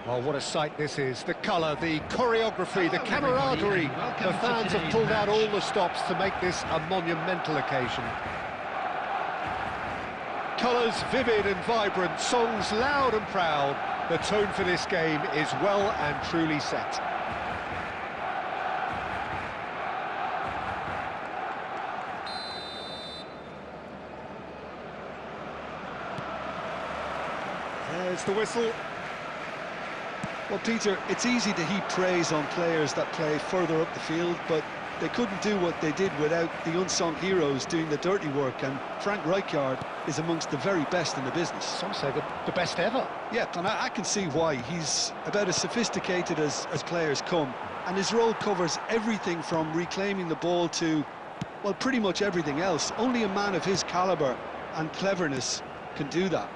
Well, what a sight this is. The colour, the choreography, the camaraderie. The fans have pulled out all the stops to make this a monumental occasion. Colours vivid and vibrant, songs loud and proud. The tone for this game is well and truly set. There's the whistle. Well, Peter, it's easy to heap praise on players that play further up the field, but they couldn't do what they did without the unsung heroes doing the dirty work, and Frank Rijkaard is amongst the very best in the business. Some say the best ever. Yeah, and I can see why. He's about as sophisticated as players come, and his role covers everything from reclaiming the ball to, well, pretty much everything else. Only a man of his calibre and cleverness can do that.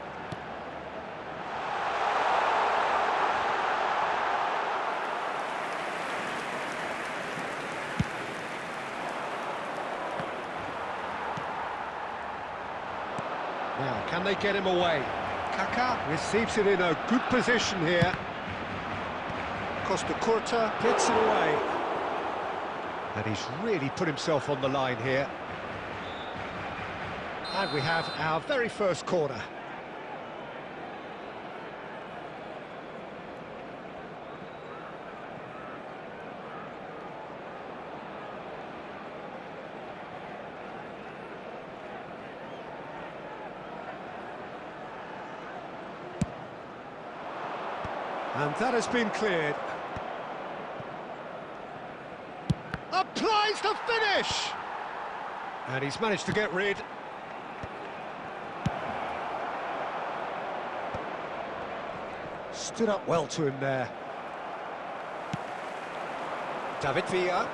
Now, can they get him away? Kaká receives it in a good position here. Costa Curta gets it away. And he's really put himself on the line here. And we have our very first corner. And that has been cleared. Applies the finish! And he's managed to get rid. Stood up well to him there. David Villa.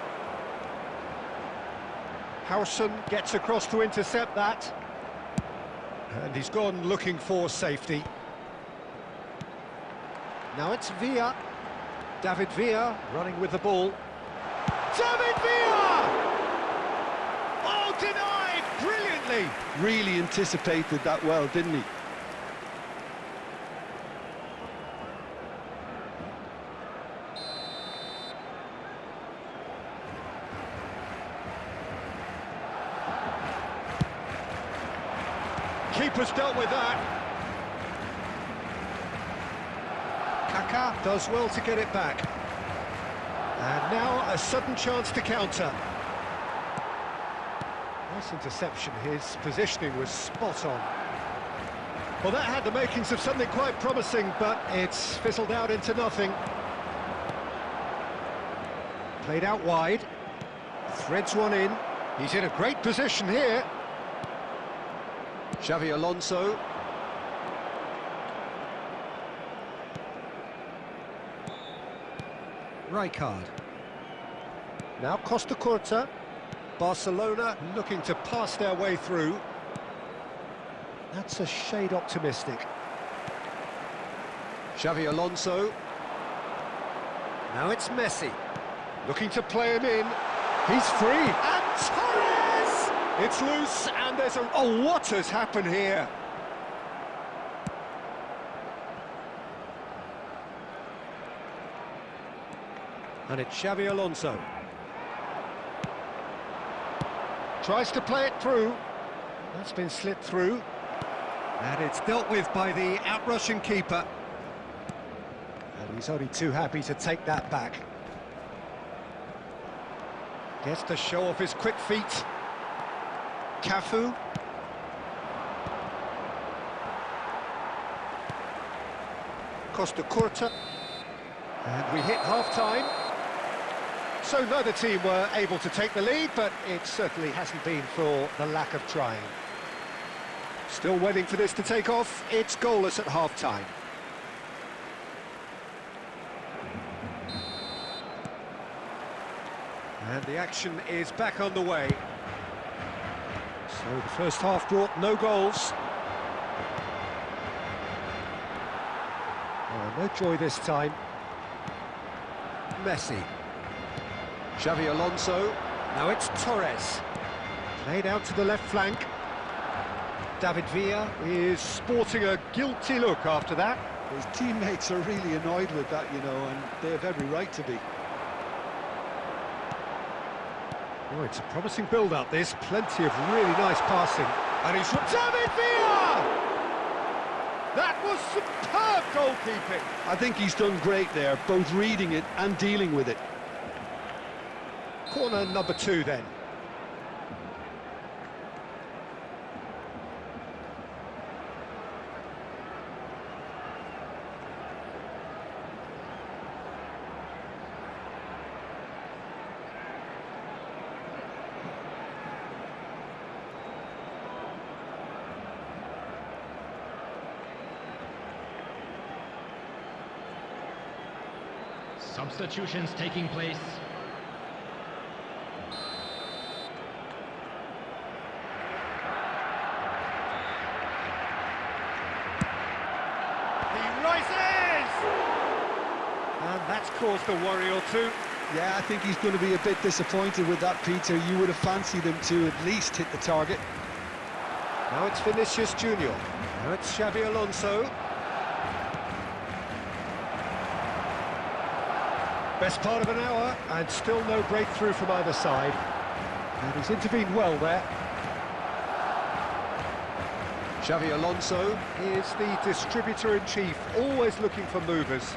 Howson gets across to intercept that. And he's gone looking for safety. Now it's Villa. David Villa running with the ball. David Villa! Oh, denied brilliantly! Really anticipated that well, didn't he? Keeper's dealt with that. Kaká does well to get it back. And now a sudden chance to counter. Nice interception, his positioning was spot on. Well, that had the makings of something quite promising, but it's fizzled out into nothing. Played out wide. Threads one in. He's in a great position here. Xavi Alonso. Rijkaard. Now Costa Curta. Barcelona looking to pass their way through. That's a shade optimistic. Xavi Alonso. Now it's Messi. Looking to play him in. He's free. And Torres! It's loose and there's a... Oh, what has happened here? And it's Xavi Alonso. Tries to play it through. That's been slipped through. And it's dealt with by the outrushing keeper. And he's only too happy to take that back. Gets to show off his quick feet. Cafu. Costa Curta. And we hit half-time. So neither team were able to take the lead, but it certainly hasn't been for the lack of trying. Still waiting for this to take off. It's goalless at half-time. And the action is back on the way. So the first half brought no goals. Oh, no joy this time. Messi. Xavi Alonso. Now it's Torres. Played out to the left flank. David Villa is sporting a guilty look after that. His teammates are really annoyed with that, you know, and they have every right to be. Oh, it's a promising build-up, this. Plenty of really nice passing. And he's from David Villa! That was superb goalkeeping. I think he's done great there, both reading it and dealing with it. Corner number 2 then. Substitutions taking place. He rises! And that's caused a worry or two. Yeah, I think he's going to be a bit disappointed with that, Peter. You would have fancied him to at least hit the target. Now it's Vinicius Junior. Now it's Xabi Alonso. Best part of an hour, and still no breakthrough from either side. And he's intervened well there. Xabi Alonso is the distributor-in-chief, always looking for movers.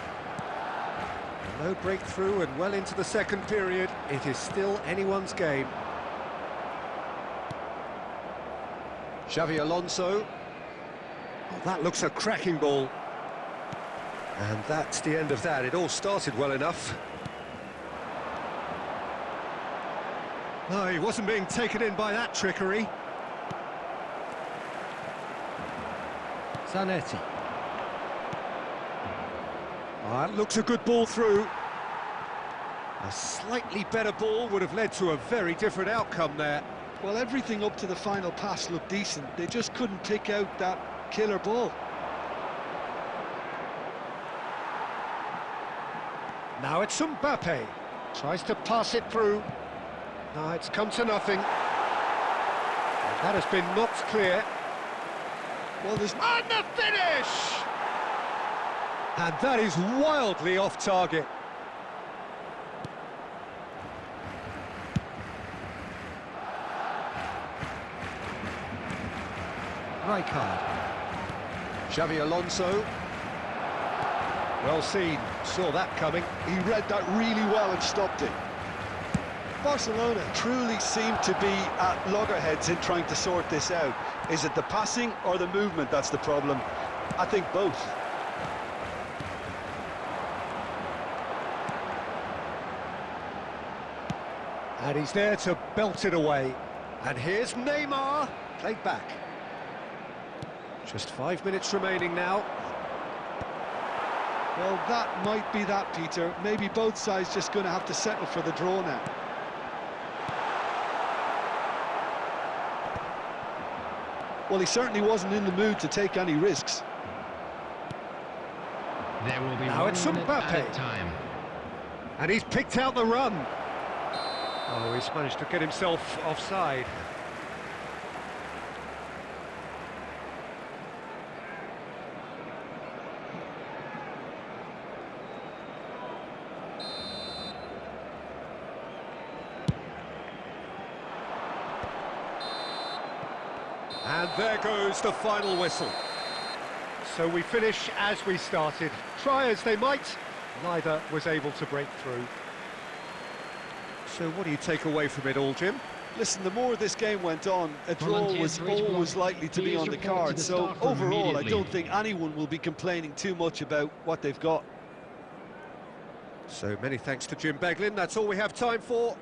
No breakthrough, and well into the second period, it is still anyone's game. Xabi Alonso. Oh, that looks a cracking ball. And that's the end of that. It all started well enough. No, he wasn't being taken in by that trickery. Zanetti. Oh, that looks a good ball through. A slightly better ball would have led to a very different outcome there. Well, everything up to the final pass looked decent. They just couldn't pick out that killer ball. Now it's Mbappe. Tries to pass it through. No, it's come to nothing. And that has been knocked clear. Well, there's... And the finish! And that is wildly off target. Rijkaard. Xabi Alonso. Well seen, saw that coming. He read that really well and stopped it. Barcelona truly seem to be at loggerheads in trying to sort this out. Is it the passing or the movement that's the problem? I think both. And he's there to belt it away. And here's Neymar, played back. Just 5 minutes remaining now. Well, that might be that, Peter. Maybe both sides just going to have to settle for the draw now. Well, he certainly wasn't in the mood to take any risks. There will be now it's Mbappe. Time. And he's picked out the run. Oh, he's managed to get himself offside. And there goes the final whistle. So we finish as we started. Try as they might, neither was able to break through. So what do you take away from it all, Jim? Listen, the more this game went on, a draw was always likely to be on the card. So overall, I don't think anyone will be complaining too much about what they've got. So many thanks to Jim Beglin. That's all we have time for.